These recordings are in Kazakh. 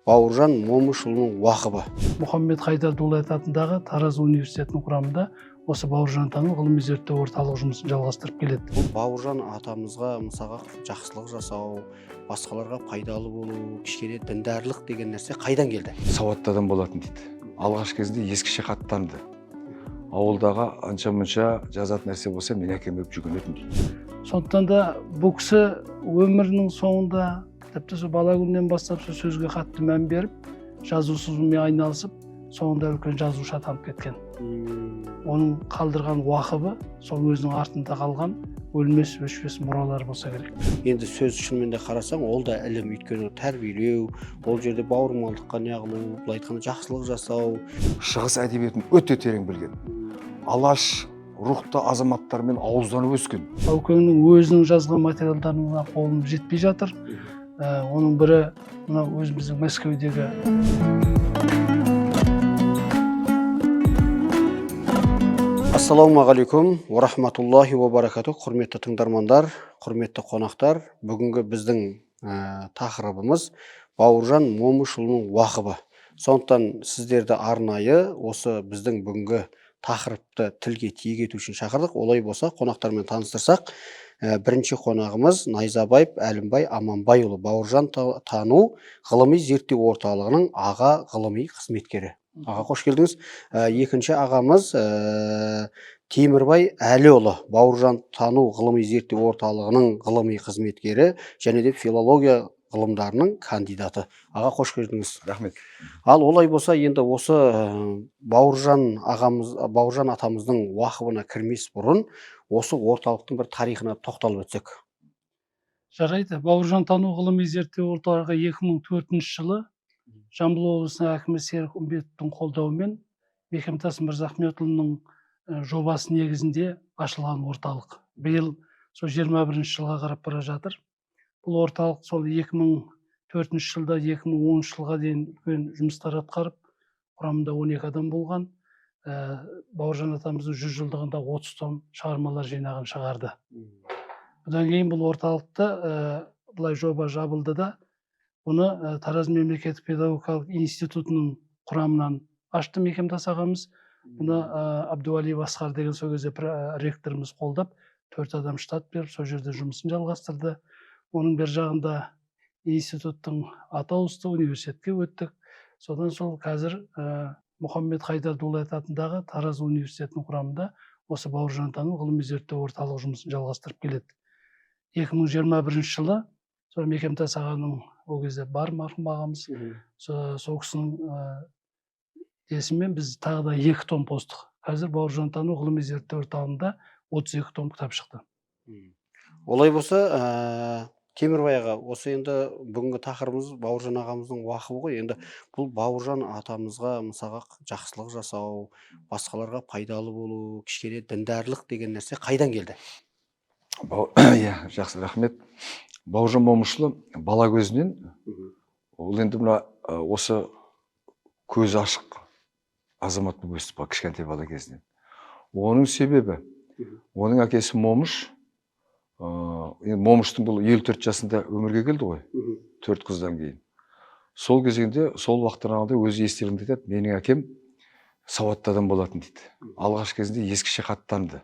Бауыржан Момышұлының уақыбы. Мұхаммед Хайдар Дулат атындағы Тараз университетінің құрамында осы бауыржантану ғылыми зерттеу орталығы жұмысын жалғастырып келеді. Бұл Бауыржан атамызға мысалға жақсылық жасау, басқаларға пайдалы болу, кішкене діндарлық деген нәрсе қайдан келді? Сауатты адам болатын дейді. Алғаш кезінде ескіше хаттанды. Ауылдағы анша-мұнша жазатын нәрсе болса, мен әкем өп жүгінетін дейді. Сондықтан да бұл кісі өмірінің соңында, тіпті сол бала күннен бастап сөзге қатты мән беріп, жазу сызумен айналысып, соңында үлкен жазушы атанып кеткен. Оның қалдырған уақыбы сол өзінің артында қалған өлмес өшпес мұралар болса керек. Енді сөз шынымен де қарасаң, ол да ілім, өйткені тәрбиелеу, ол жерде бауырмалдыққа неғылу, былай айтқанда жақсылық жасау. Шығыс әдебиетін өте терең білген. Алаш рухты азаматтармен ауызданып өскен. Баукеңнің өзінің жазған материалдарына қолым жетпей жатыр. Оның бірі мына өзіміздің Мәскеудегі Ассалаумағалейкум, ва рахматуллахи ва баракату. Құрметті тыңдармандар, құрметті қонақтар, бүгінгі біздің тақырыбымыз Бауыржан Момышұлының уақыбы. Сондықтан сіздерді арнайы осы біздің бүгінгі тақырыпты тілге тиек ету үшін шақырдық. Олай болса, қонақтармен таныстырсақ, бірінші қонағымыз Найзабаев Әлімбай Аманбайұлы, Бауыржан тану ғылыми зерттеу орталығының аға ғылыми қызметкері. Аға, қош келдіңіз. Екінші ағамыз Темірбай Әліұлы, Бауыржан тану ғылыми зерттеу орталығының ғылыми қызметкері және де филология ғылымдарының кандидаты. Аға, қош келдіңіз. Рахмет. Ал олай болса, енді осы Бауыржан атамыздың уақыбына кірмес бұрын, осы орталықтың бір тарихына тоқталып өтсек. Жарайды. Бауыржан тану ғылыми зерттеу орталығы 2004 жылы Жамбыл облысының әкімі Серік Үмбетовтің қолдауымен Бекемтас Мырзахметұлының жобасы негізінде ашылған орталық. Биыл сол 21 жылға қарап бара жатыр. Бұл орталық сол 2004 жылда 2010 жылға дейін үлкен жұмыстар атқарып, құрамында 12 адам болған. Бауыржан атамыздың 100 жылдығында 30 том шығармалар жинағын шығарды. Бұдан кейін бұл орталықты былай жоба жабылды да, оны Тараз мемлекеттік педагогикалық институтының құрамынан ашты Мекемтас ағамыз. Бұны Абдуалиев Асқар деген сол кезде ректорымыз қолдап, 4 адам штат беріп, сол жерде жұмысын жалғастырды. Оның бір жағында институттың аты ауысты, университетке өттік. Содан сол қазір Мұхаммед Хайдар Дулат атындағы Тараз университетінің құрамында осы Бауыржантану ғылыми зерттеу орталығы жұмысын жалғастырып келеді. 2021 жылы сол Мекемтас ағаның ол кезде бар марқұм ағамыз, сол кісінің есіммен біз тағы да 2 том қостық. Қазір Бауыржантану ғылыми зерттеу орталығында 32 том кітап шықты. Олай болса, Темірбай аға, осы енді бүгінгі тақырыбымыз Бауыржан ағамыздың уақыбы ғой. Енді бұл Бауыржан атамызға мысалға жақсылық жасау, басқаларға пайдалы болу, кішкене діндарлық деген нәрсе қайдан келді? Жақсы, рахмет. Бауыржан Момышұлы бала көзінен, ол енді мына осы көзі ашық азамат болып өсті кішкентай бала кезінен. Оның себебі, оның әкесі Момыш, Момыштың бұл 54 жасында өмірге келді ғой, 4 қыздан кейін. Сол кезеңде, сол уақыттан алғанда өзі естелігінде айтады, менің әкем сауатты адам болатын дейді. Алғаш кезінде ескіше хаттанды.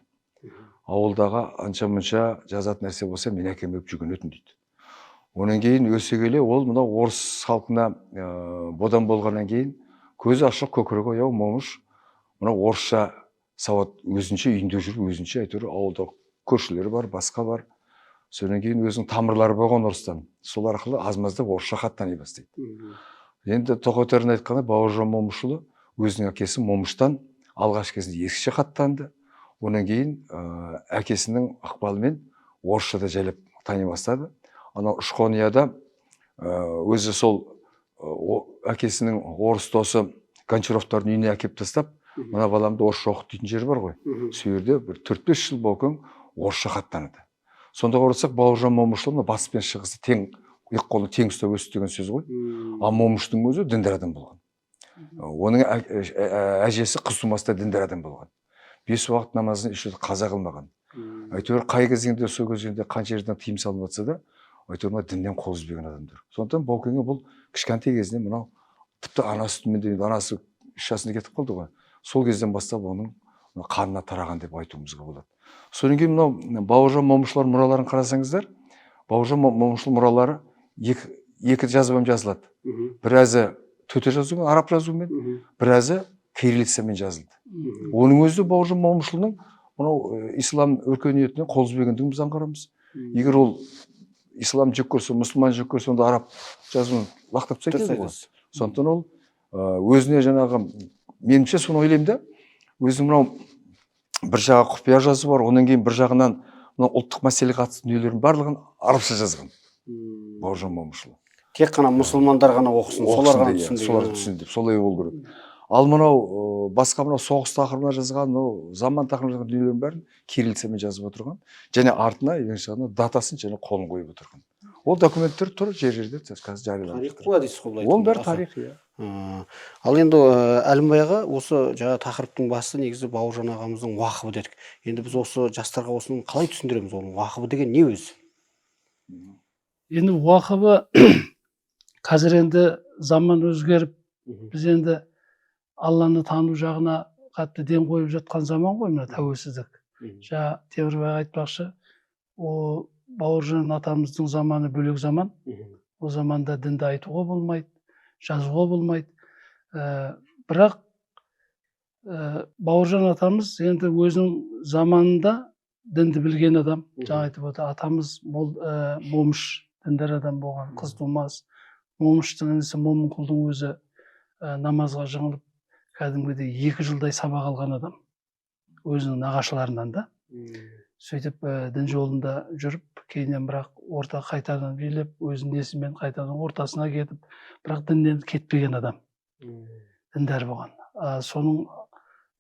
Ауылдағы анша-мұнша жазатын нәрсе болса, мен әкем өп жүгінетін дейді. Онан кейін өсе келе, ол мына орыс халқына бодан болғаннан кейін көзі ашық, көкірегі ояу Момыш, мына орысша сауат өзінше үйінде жүріп, өзінше әйтеуір ауылда көршілері бар, басқа бар. Содан кейін өзінің тамырлары болған орыстан. Сол арқылы аз-маздап орысша хат тани бастайды. Енді тоқетерін айтқанда, Бауыржан Момышұлы өзінің әкесі Момыштан алғаш кезінде ескіше хат таныды. Онан кейін әкесінің ықпалымен орысшада жайлап тани бастады. Анау Ұшқонияда өзі сол әкесінің орыс досы Гончаровтардың үйіне әкеп тастап, мына баламды орысша оқыт дейтін жері бар ғой. Сол жерде бір 4-5 жыл болған орысша хат таныды. Сонда қарасақ, Бауыржан Момышұлы батыс пен шығысты тең, екі қолын тең ұстап өсті деген сөз ғой. Ал Момыштың өзі діндар адам болған. Оның әжесі Қызтумаста діндар адам болған. 5 уақыт намазын еш қаза қылмаған. Әйтеуір қай кезеңде, сол кезеңде қанша жерден тыйым салынып жатса да, әйтеуір мына діннен қол үзбеген адамдар. Сондықтан Баукеңе бұл кішкентай кезінен мынау тіпті анасы түнімен анасы 3 жасында кетіп қалды ғой. Сол кезден бастап оның қанына тараған деп айтуымызға болады. Содан кейін мынау Бауыржан Момышұлы мұраларын қарасаңыздар, Бауыржан Момышұлы мұралары екі жазбамен жазылады. Біразы төте жазумен, араб жазуымен, біразы кириллицамен жазылды. Оның өзі Бауыржан Момышұлының мынау ислам өркениетіне қол үзбегендігін біз аңғарамыз. Егер ол ислам жек көрсе, мұсылман жек көрсе, онда араб жазуын лақтырып тастайды ғой. Сондықтан ол өзіне жаңағы, меніңше соны ойлаймын да, өзінің мынау бір жағы құпия жазу бар, онан кейін бір жағынан мынау ұлттық мәселеге қатысты дүниелердің барлығын арабша жазған Бауыржан Момышұлы. Тек қана мұсылмандар ғана оқысын, солар ғана түсін деп, солай болу керек. Ал мынау басқа мынау соғыс тақырыбына жазған, мынау заман тақырыбына жазған дүниелердің бәрін кириллицамен жазып отырған, және артына ең жағынан датасын және қолын қойып отырған. Ол документтер тұр жер-жерде қазір жарияланып тарих қой әдейсіз қолдайды. Ол бәрі тарих, иә. Ал енді Әлімбай аға, осы жаңа тақырыптың басы негізі Бауыржан ағамыздың уақыбы дедік. Енді біз осы жастарға осыны қалай түсіндіреміз? Оның уақыбы деген не өзі? Енді уақыбы қазір енді заман өзгеріп, біз енді Алланы тану жағына қатты ден қойып жатқан заман ғой, мына тәуелсіздік. Жаңа Темірбай айтпақшы, о Бауыржан атамыздың заманы бөлек заман. Ол заманда дінді айтуға болмайды, жазуға болмайды. Бірақ Бауыржан атамыз енді өзінің заманында дінді білген адам. Жаңа айтып отыр, атамыз момыш діндар адам болған, қыз тумас. Момыштың інісі Момынқұлдың өзі намазға жығылып, кәдімгідей 2 жылдай сабақ алған адам. Өзінің нағашыларынан да. Сөйтіп дін жолында жүріп, кейіннен бірақ орта қайтадан билеп, өзінің несімен қайтадан ортасына кетіп, бірақ діннен кетпеген адам. Діндар болған. Соның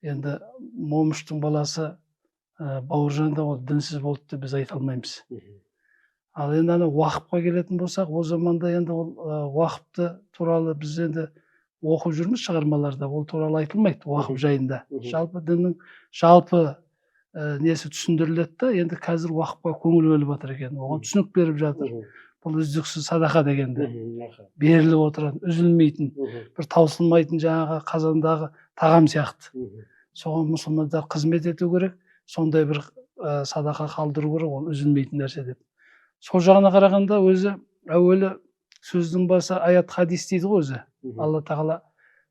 енді момыштың баласы Бауыржан да ол дінсіз болды деп біз айта алмаймыз. Ал енді ана уақыпқа келетін болсақ, ол заманда енді ол уақыпты туралы біз енді оқып жүрміз шығармаларда, ол туралы айтылмайды уақып жайында. Жалпы діннің жалпы несі түсіндіріледі да, енді қазір уақыпқа көңіл бөліп жатыр екен, оған түсінік беріп жатыр. Бұл үздіксіз садақа дегенді беріліп отырған, үзілмейтін, бір таусылмайтын жаңағы қазандағы тағам сияқты. Соған мұсылмандар қызмет ету керек, сондай бір садақа қалдыру керек, ол үзілмейтін нәрсе деп. Сол жағына қарағанда өзі әуелі сөздің басы аят хадис дейді ғой өзі. Алла тағала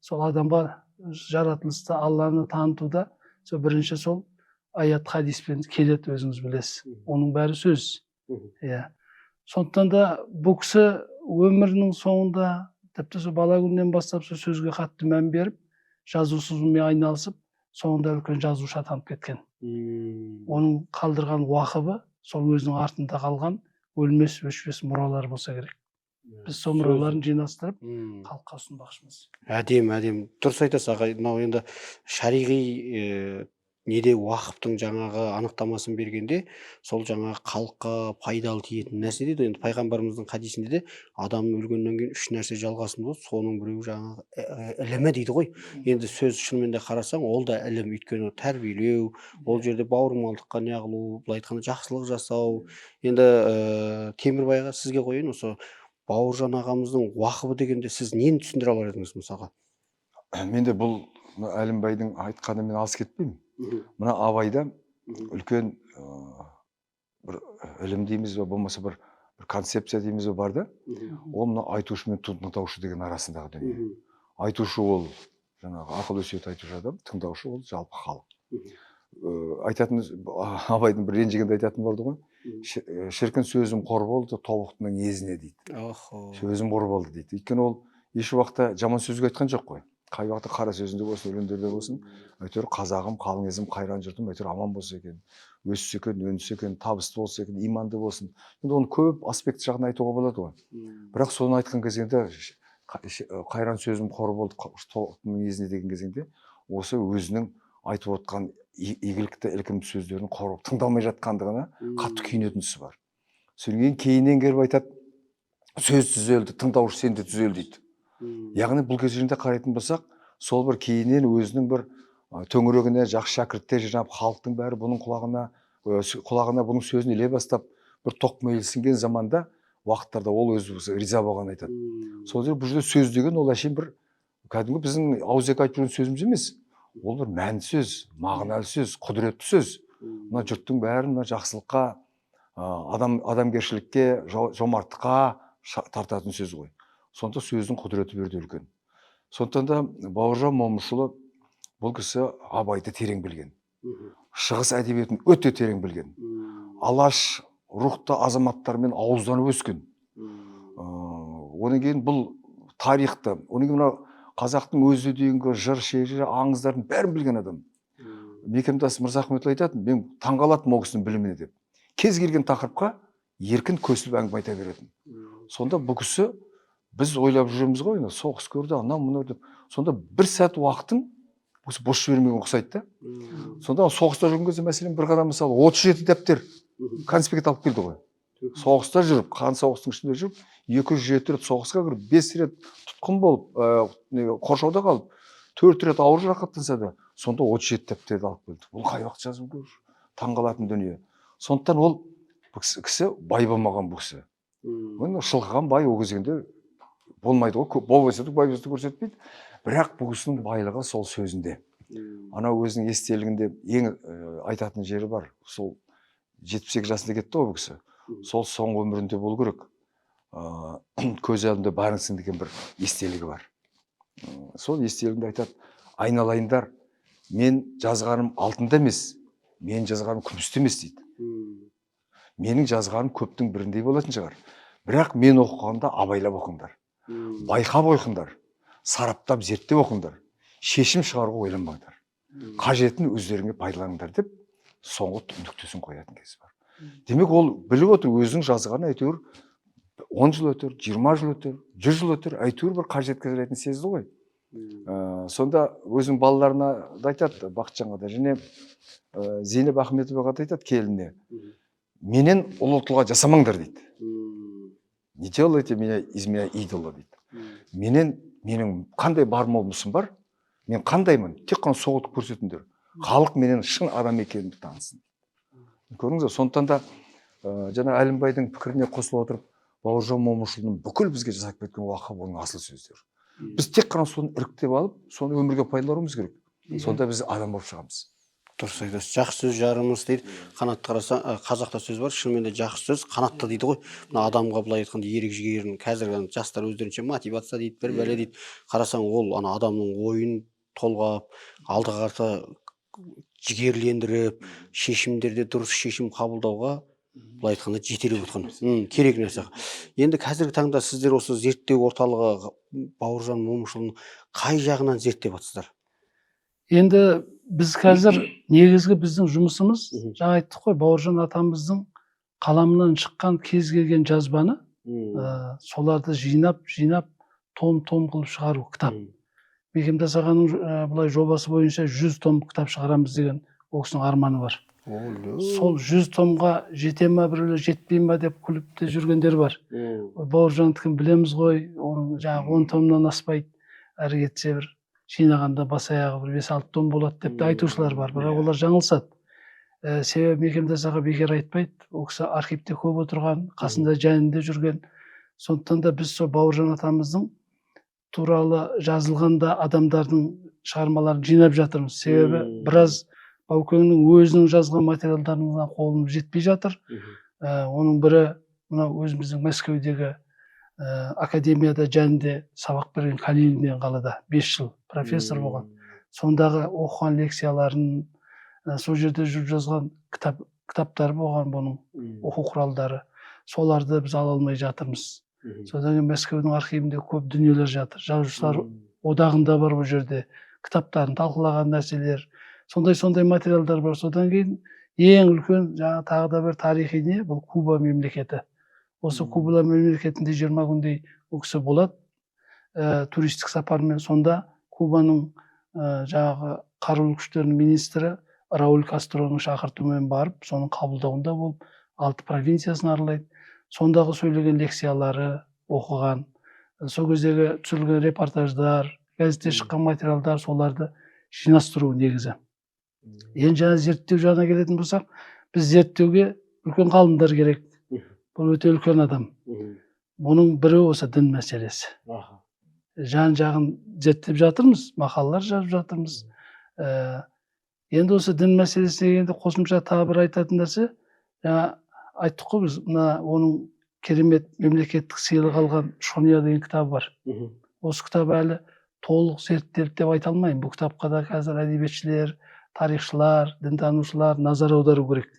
сол адамға жаратылыста Алланы танытуда сол бірінші сол аят хадиспен келеді, өзіңіз білесіз. Оның бәрі сөз. Сондықтан да бұл кісі өмірінің соңында, тіпті сол бала күннен бастап сол сөзге қатты мән беріп, жазушымен айналысып, соңында үлкен жазушы атанып кеткен. Оның қалдырған уақыбы сол өзінің артында қалған өлмес өшпес мұралар болса керек. Біз сол мұраларын жинастырып халыққа ұсынбақшымыз. Әдем. Дұрыс айтасыз аға. Мынау енді шариғи неде уақыптың жаңағы анықтамасын бергенде, сол жаңағы халыққа пайдалы тиетін нәрсе дейді. Енді пайғамбарымыздың хадисінде де адам өлгеннен кейін 3 нәрсе жалғасын болады. Соның біреуі жаңағы ілімі дейді ғой. Енді сөз шынымен де қарасаң, ол да ілім, өйткені тәрбиелеу, ол жерде бауырмалдыққа неғылу, былай айтқанда жақсылық жасау. Енді Темірбайға сізге қояйын, осы Бауыржан ағамыздың уақыбы дегенде сіз нені түсіндіре алар едіңіз мысалға? Менде бұл Әлімбайдың айтқанымен алыс кетпеймін. Мына Абайда үлкен бір ілім дейміз бе, болмаса бір концепция дейміз бе бар да. Ол мына айтушы мен тыңдаушы деген арасындағы дүние. Айтушы ол жаңағы ақыл өсиет айтушы адам, тыңдаушы ол жалпы халық. Айтатын Абайдың бір ренжігенде айтатын болды ғой. Шіркін сөзім қор болды тобықтының езіне дейді. Сөзім қор болды дейді. Өйткені ол еш уақытта жаман сөзге айтқан жоқ қой. Қай уақытта қара сөзінде болсын, өлеңдерде болсын, әйтеуір қазағым, қалың елім, қайран жұртым әйтеуір аман болса екен, өссе екен, өнсе екен, табысты болса екен, иманды болсын. Енді оны көп аспект жағынан айтуға болады ғой. Бірақ соны айтқан кезеңде қайран сөзім қор болды тобықтың езіне деген кезеңде осы өзінің айтып отқан игілікті ілкімді сөздерін қорып тыңдамай жатқандығына қатты күйінетін тұсы бар. Содан кейіннен келіп айтады, сөз түзелді, тыңдаушы сен де түзел дейді. Яғни бұл кезеңде қарайтын болсақ, сол бір кейіннен өзінің бір төңірегіне жақсы шәкірттер жинап, халықтың бәрі бұның құлағына бұның сөзін іле бастап, бір тоқмейілсінген заманда уақыттарда ол өзі риза болғанын айтады. Сол жерде бұл жерде сөз деген ол әшейін бір кәдімгі біздің ауызекі айтып жүрген сөзіміз емес. Ол бір мәнді сөз, мағыналы сөз, құдіретті сөз. Мына жұрттың бәрін мына жақсылыққа, адамгершілікке, жомарттыққа тартатын сөз ғой. Сонда сөздің құдіреті берді үлкен. Сондықтан да Бауыржан Момышұлы бұл кісі Абайды терең білген. Шығыс әдебиетін өте терең білген. Алаш рухты азаматтармен ауызданып өскен. Онан кейін бұл тарихты, онан кейін мына қазақтың өзі дейінгі жыр, шежіре, аңыздарын бәрін білген адам. Мекемтас Мырзахметұлы айтатын, мен таңғалатынмын ол кісінің біліміне деп. Кез келген тақырыпқа еркін көсіліп әңгіме айта беретін. Сонда бұл кісі біз ойлап жүреміз ғой, соғыс көрді, анау мынау деп. Сонда бір сәт уақытын бос жібермеген ұқсайды да. Сонда соғыста жүрген кезде мәселен бір қадам мысалы 37 дәптер конспект алып келді ғой. Соғыста жүріп, қан соғыстың ішінде жүріп, 207 рет соғысқа кіріп, 5 рет тұтқын болып, қоршауда қалып, 4 рет ауыр жарақаттанса да, сонда 37 дәптерді алып келді. Бұл қай уақыт жазу керек? Таңғалатын дүние. Сондықтан ол кісі бай болмаған бұл кісі. Шылқыған бай ол кезеңде болмайды ғой, болмаса да бай бізді көрсетпейді. Бірақ бұл кісінің байлығы сол сөзінде. Анау өзінің естелігінде ең айтатын жері бар. Сол 72 жасында кетті ғой бұл кісі. Сол соңғы өмірінде болу керек. Көз алдында барыңсың деген бір естелігі бар. Сол естелігінде айтады, айналайындар, мен жазғаным алтында емес, мен жазғаным күмісте емес дейді. Менің жазғаным көптің біріндей болатын шығар. Бірақ мен оқығанда абайлап оқыңдар. Байқап оқыңдар. Сараптап зерттеп оқыңдар. Шешім шығаруға ойланбаңдар. Қажетін өздеріңе пайдаланыңдар деп соңғы нүктесін қоятын кез бар. Демек ол біліп отыр, өзінің жазғаны әйтеуір 10 жыл өтер, 20 жыл өтер, 100 жыл өтер, әйтеуір бір қажет келетін сезді ғой. Сонда өзінің балаларына да айтады, Бақытжанға да, және Зейнеп Ахметоваға да айтады келініне. Менен ұлы тұлға жасамаңдар дейді. Не делайте меня из меня идола дейді. Менің қандай бар болмысым бар, мен қандаймын, тек қана соғытып көрсетіңдер. Халық менен шын адам екенімді танысын. Көрдіңіз, сондықтан да жаңа Әлімбайдың пікіріне қосылып отырып, Бауыржан Момышұлының бүкіл бізге жасап кеткен уақыты оның асыл сөздері. Біз тек қана соны іріктеп алып, соны өмірге пайдалануымыз керек. Сонда біз адам болып шығамыз. Дұрыс айтасыз. Жақсы сөз жарымыз дейді. Қанатты қараса, қазақта сөз бар, шынымен де жақсы сөз қанатты дейді ғой. Мына адамға былай айтқанда ерік жігерін, қазіргі жастар өздерінше мотивация дейді, бір бәле дейді. Қарасаң ол ана адамның ойын толғап, алдыға қарата жігерлендіріп, шешімдерде дұрыс шешім қабылдауға былай айтқанда жетелеп отқан керек нәрсе. Енді қазіргі таңда сіздер осы зерттеу орталығы Бауыржан Момышұлының қай жағынан зерттеп жатсыздар? Енді біз қазір негізгі біздің жұмысымыз, жаңа айттық қой, Бауыржан атамыздың қаламынан шыққан кез келген жазбаны соларды жинап, том қылып шығару, кітап. Мекемтас ағаның бұлай жобасы бойынша 100 том кітап шығарамыз деген ол кісінің арманы бар. Сол 100 томға жете ма, біреулер жетпей ма деп күліп те жүргендер бар. Бауыржандікін білеміз ғой, оның жаңағы 10 томнан аспайды, әрі кетсе бір жинағанда бас аяғы бір 5-6 том болады деп те айтушылар бар, бірақ олар жаңылысады. Себебі Мекемтас аға бекер айтпайды, ол кісі архивте көп отырған, қасында жанында жүрген. Сондықтан да біз сол Бауыржан атамыздың туралы жазылғанда адамдардың шығармаларын жинап жатырмыз. Себебі біраз Баукеңнің өзінің жазған материалдарына қолымыз жетпей жатыр. Оның бірі мына өзіміздің Мәскеудегі академияда жанында сабақ берген Калинин деген қалада 5 жыл профессор болған. Сондағы оқыған лекцияларын, сол жерде жүріп жазған кітаптары болған бұның оқу құралдары. Соларды біз ала алмай жатырмыз. Содан кейін Мәскеудің архивінде көп дүниелер жатыр. Жазушылар одағында бар бұл жерде кітаптарын талқылаған нәрселер. Сондай материалдар бар. Содан кейін ең үлкен жаңа тағы да бір тарихи не, бұл Куба мемлекеті. Осы Куба мемлекетінде 20 күндей ол кісі болады. Туристік сапармен сонда Кубаның жаңағы қарулы күштерінің министрі Рауль Кастроның шақыртуымен барып, соның қабылдауында болып, 6 провинциясын аралайды. Сондағы сөйлеген лекциялары оқыған, сол кездегі түсірілген репортаждар, газетте шыққан материалдар, соларды жинастыру негізі. Енді жаңа зерттеу жағына келетін болсақ, біз зерттеуге үлкен ғалымдар керек. бұл өте үлкен адам. Бұның бірі осы дін мәселесі. Жан жағын зерттеп жатырмыз, мақалалар жазып жатырмыз. Енді осы дін мәселесіне келгенде қосымша тағы бір айтатын нәрсе, жаңа айттық қой біз, мына оның керемет мемлекеттік сыйлық алған Шония деген кітабы бар. Осы кітап әлі толық зерттелді деп айта алмаймын. Бұл кітапқа да қазір әдебиетшілер, тарихшылар, дінтанушылар назар аудару керек.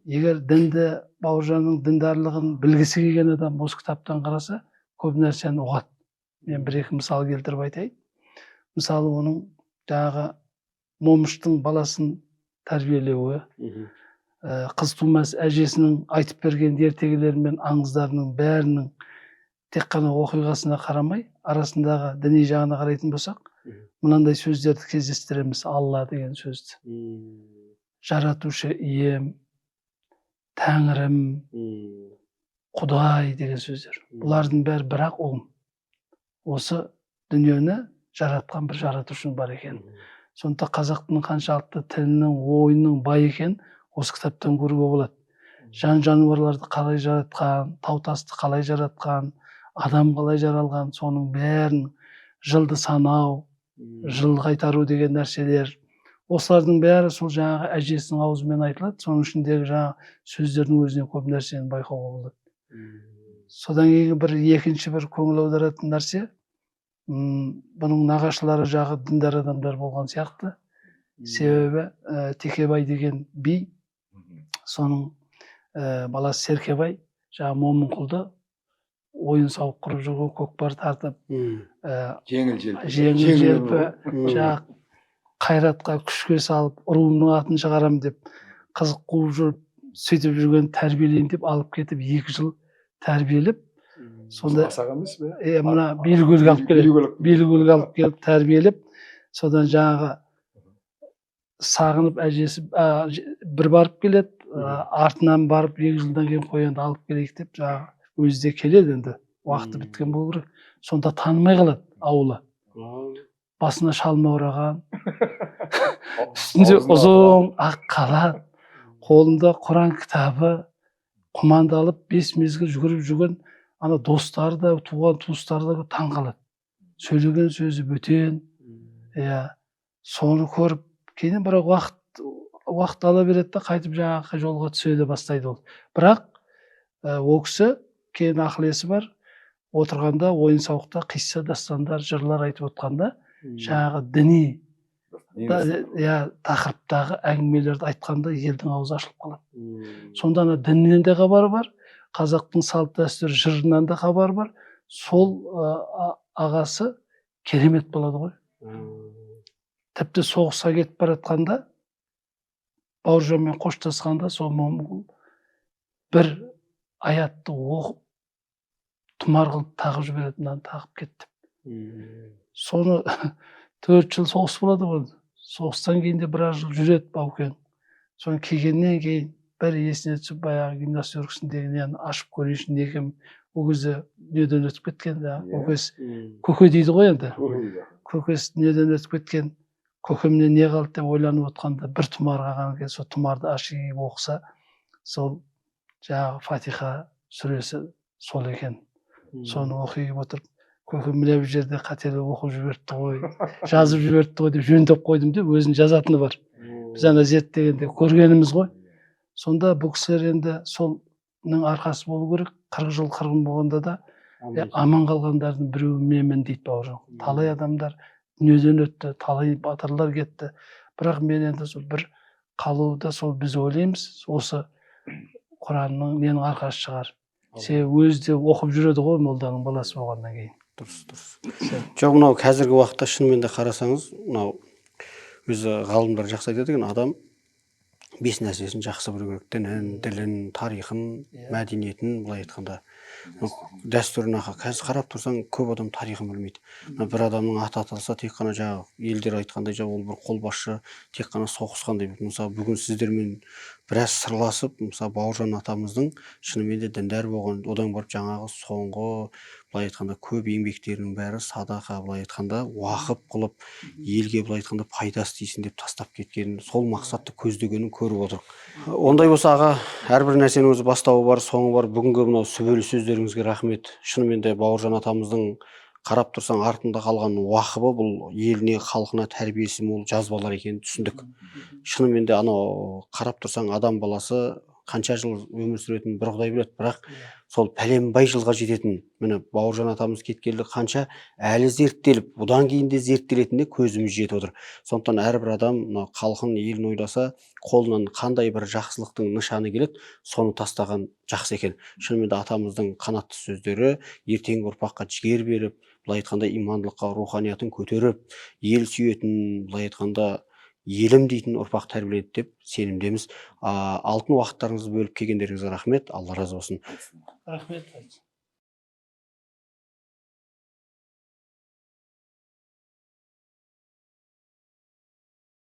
Егер дінді, Бауыржанның діндарлығын білгісі келген адам осы кітаптан қараса, көп нәрсені ұғады. Мен бір-екі мысал келтіріп айтайын. Мысалы, оның жаңағы момыштың баласын тәрбиелеуі, қыз тумас әжесінің айтып берген ертегілері мен аңыздарының бәрінің тек қана оқиғасына қарамай, арасындағы діни жағына қарайтын болсақ, мынандай сөздерді кездестіреміз. Алла деген сөзді. Жаратушы ием, Тәңірім, Құдай деген сөздер. Бұлардың бәрі бірақ ұғым. Осы дүниені жаратқан бір жаратушының бар екен. Сондықтан қазақтың қаншалықты тілінің, ойының бай екен, осы кітаптан көруге болады. Жан-жануарларды қалай жаратқан, тау-тасты қалай жаратқан, адам қалай жаралған, соның бәрін жылды санау, жыл қайтару деген нәрселер. Осылардың бәрі сол жаңағы әжесінің аузымен айтылады. Соның ішіндегі жаңағы сөздердің өзінен көп нәрсені байқауға болады. Содан кейін бір екінші бір көңіл аударатын нәрсе, бұның нағашылары жағы діндар адамдар болған сияқты. Себебі Текебай деген би, соның баласы Серкебай, жаңағы Момынқұлды ойын сауық құрып жүрген, көкпар тартып, жеңіл желпі, жаңағы қайратқа күшке салып, руымның атын шығарам деп, қызық қуып жүріп, сөйтіп жүрген тәрбиелейін деп алып кетіп, 2 жыл тәрбиелеп, сонда мына белгілік алып келеді. Белгілік алып келіп тәрбиелеп, содан жаңағы сағынып әжесі бір барып келеді, артынан барып 2 жылдан кейін қоянды алып келейік деп, жаңағы өзі де келеді, енді уақыты біткен болу керек. Сонда танымай қалады ауылы. Басына шалма ораған, үстінде ұзын ақ халат, қолында Құран кітабы, құманды алып 5 мезгіл жүгіріп жүрген ана достары да, туған туыстары да таң қалады. Сөйлеген сөзі бөтен. Соны көріп, кейін бірақ уақыт ала береді де, қайтып жаңағы жолға түсе бастайды ол. Бірақ ол кісі кейін ақыл есі бар, отырғанда ойын сауықта қисса дастандар, жырлар айтып отқанда, жаңағы діни тақырыптағы әңгімелерді айтқанда елдің аузы ашылып қалады. Сонда ана діннен де хабары бар, қазақтың салт дәстүр жырынан да хабары бар. Сол ағасы керемет болады ғой. Тіпті соғысқа кетіп баратқанда, Бауыржанмен қоштасқанда, сол Момынқұл бір аятты оқып, тұмар қылып тағып жіберетін, тағып кетті. Соны 4 жыл соғыс болады ғой. Соғыстан кейін де біраз жыл жүреді Баукен. Соны келгеннен кейін бір есіне түсіп, баяғы гимнастеркасындегі нені ашып көрейінші, некем ол кезде дүниеден өтіп кеткен. Көке дейді ғой енді. Көкесі дүниеден өтіп кеткен. Көкемнен не қалды деп ойланып отқанда бір тұмар қалған екен. Сол тұмарды ашып оқыса, сол жаңағы Фатиха сүресі сол екен. Соны оқып отырып, көкем мына бір жерде қателік оқып жіберіпті ғой, жазып жіберіпті ғой деп жөндеп қойдым деп, өзінің жазатыны бар. Біз ана зерттегенде көргеніміз ғой. Сонда бұл кісілер енді солның арқасы болу керек. 40 жыл қырғын болғанда да аман қалғандардың біреуі менмін дейді Бауыржан. Талай адамдар дүниеден өтті, талай батырлар кетті. Бірақ мен енді сол бір қалуды сол біз ойлаймыз, осы Құранның менің арқасы шығар. Себебі өзі де оқып жүреді ғой, молданың баласы болғаннан кейін. Дұрыс. Жоқ, мынау қазіргі уақытта шынымен де қарасаңыз, мынау өзі ғалымдар жақсы айтады екен, адам 5 нәрсесін жақсы білу керек. Дінін, ділін, тарихын, мәдениетін, былай айтқанда. Дәстүрін қазір қарап тұрсаң, көп адам тарихын білмейді. Бір адамның аты аталса, тек қана жаңағы елдер айтқандай, ол бір қолбасшы, тек қана соғысқандай. Мысалы, бүгін сіздермен біраз сырласып, мысалы Бауыржан атамыздың шынымен де діндар болған, одан барып жаңағы соңғы былай айтқанда көп еңбектерінің бәрі садақа, былай айтқанда уақып қылып, елге былай айтқанда пайдасы тисін деп тастап кеткенін, сол мақсатты көздегенін көріп отырмық. Ондай болса аға, әрбір нәрсенің өзі бастауы бар, соңы бар. Бүгінгі мынау сүбелі сөздеріңізге рахмет. Шынымен де Бауыржан атамыздың қарап тұрсаң артында қалған уақыбы, бұл еліне, халқына тәрбиесі мол жазбалар екенін түсіндік. Шынымен де анау қарап тұрсаң адам баласы қанша жыл өмір сүретінін бір Құдай біледі, бірақ сол пәленбай жылға жететін, міне Бауыржан атамыз кеткелі қанша әлі зерттеліп, бұдан кейін де зерттелетініне көзіміз жетіп отыр. Сондықтан әрбір адам мына халқын, елін ойласа, қолынан қандай бір жақсылықтың нышаны келеді, соны тастаған жақсы екен. Шынымен де атамыздың қанатты сөздері ертеңгі ұрпаққа жігер беріп, былай айтқанда имандылыққа, руханиятын көтеріп, ел сүйетін, былай айтқанда елім дейтін ұрпақ тәрбиеледі деп сенімдеміз. Алтын уақыттарыңызды бөліп келгендеріңізге рахмет. Алла разы болсын. Рахмет.